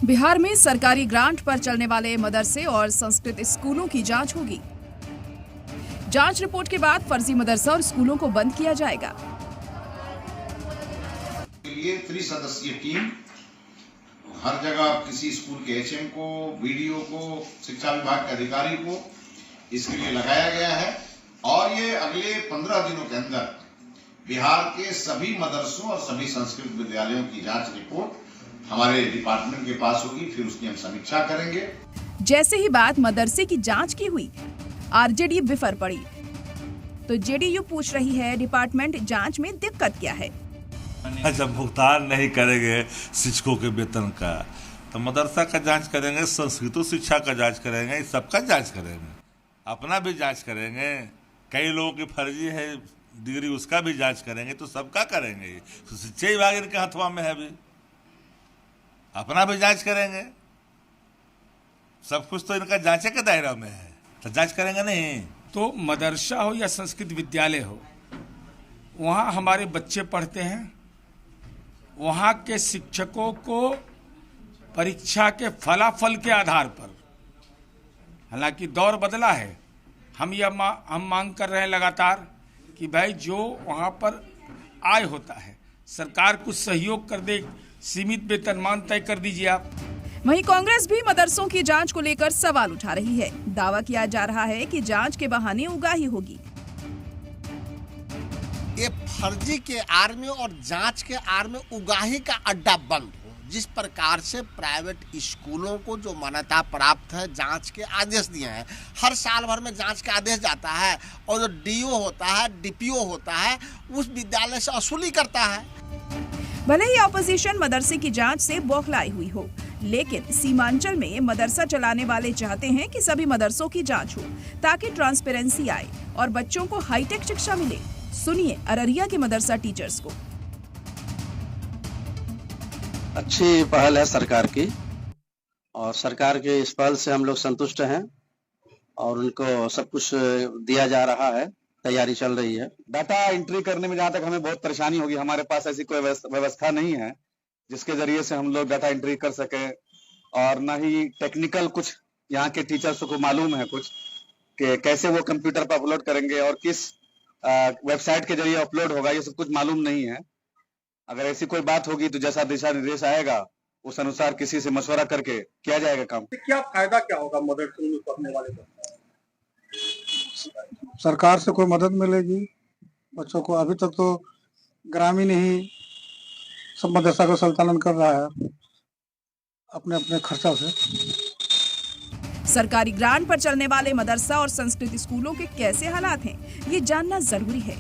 बिहार में सरकारी ग्रांट पर चलने वाले मदरसे और संस्कृत स्कूलों की जांच होगी। जांच रिपोर्ट के बाद फर्जी मदरसा और स्कूलों को बंद किया जाएगा। ये त्रिसदस्यीय टीम हर जगह किसी स्कूल के एचएम को, बीडीओ को, शिक्षा विभाग के अधिकारी को इसके लिए लगाया गया है और ये अगले 15 दिनों के अंदर बिहार के सभी मदरसों और सभी संस्कृत विद्यालयों की जांच रिपोर्ट हमारे डिपार्टमेंट के पास होगी। फिर उसकी हम समीक्षा करेंगे। जैसे ही बात मदरसे की जांच की हुई, आरजेडी बिफर पड़ी। तो जेडीयू पूछ रही है, डिपार्टमेंट जांच में दिक्कत क्या है? जब भुगतान नहीं करेंगे शिक्षकों के वेतन का, तो मदरसा का जांच करेंगे, संस्कृत शिक्षा का जांच करेंगे, सबका जांच करेंगे, अपना भी जांच करेंगे। कई लोगों की फर्जी है डिग्री, उसका भी जांच करेंगे, तो सबका करेंगे। तो शिक्षा विभाग इनके हाथों में है, अभी अपना भी जांच करेंगे। सब कुछ तो इनका जांचे के दायरा में है, तो जांच करेंगे नहीं। तो मदरसा हो या संस्कृत विद्यालय हो, वहाँ हमारे बच्चे पढ़ते हैं। वहाँ के शिक्षकों को परीक्षा के फलाफल के आधार पर, हालांकि दौर बदला है, हम मांग कर रहे हैं लगातार कि भाई जो वहाँ पर आय होता है सरकार कुछ सहयोग कर दे, सीमित वेतनमान तय कर दीजिए आप। वहीं कांग्रेस भी मदरसों की जांच को लेकर सवाल उठा रही है। दावा किया जा रहा है कि जांच के बहाने उगाही होगी। ये फर्जी के आड़ में और जांच के आड़ में उगाही का अड्डा बंद हो। जिस प्रकार से प्राइवेट स्कूलों को जो मान्यता प्राप्त है, जांच के आदेश दिए हैं, हर साल भर में जांच का आदेश जाता है और जो डीओ होता है, डीपीओ होता है, उस विद्यालय से वसूली करता है। भले ही ऑपोजिशन मदरसे की जांच से बौखलाई हुई हो, लेकिन सीमांचल में मदरसा चलाने वाले चाहते हैं कि सभी मदरसों की जांच हो, ताकि ट्रांसपेरेंसी आए और बच्चों को हाईटेक शिक्षा मिले। सुनिए अररिया के मदरसा टीचर्स को। अच्छी पहल है सरकार की, और सरकार के इस पहल से हम लोग संतुष्ट हैं और उनको सब कुछ दिया जा रहा है, तैयारी चल रही है। डाटा एंट्री करने में जहाँ तक हमें बहुत परेशानी होगी, हमारे पास ऐसी कोई व्यवस्था नहीं है जिसके जरिए से हम लोग डाटा एंट्री कर सकें, और न ही टेक्निकल कुछ यहाँ के टीचर्स को मालूम है कुछ कि कैसे वो कंप्यूटर पर अपलोड करेंगे और किस वेबसाइट के जरिए अपलोड होगा, ये सब कुछ मालूम नहीं है। अगर ऐसी कोई बात होगी तो जैसा दिशा निर्देश आएगा उस अनुसार किसी से मशवरा करके किया जाएगा काम। क्या फायदा क्या होगा मदरसे में पढ़ने वाले को? सरकार से कोई मदद मिलेगी बच्चों को। अभी तक तो ग्रामीण ही सब मदरसा का संचालन कर रहा है अपने अपने खर्चा से। सरकारी ग्रांट पर चलने वाले मदरसा और संस्कृत स्कूलों के कैसे हालात हैं, ये जानना जरूरी है।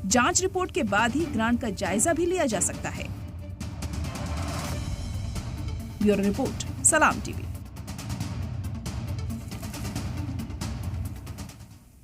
जांच रिपोर्ट के बाद ही ग्रांट का जायजा भी लिया जा सकता है। ब्यूरो रिपोर्ट, सलाम टीवी।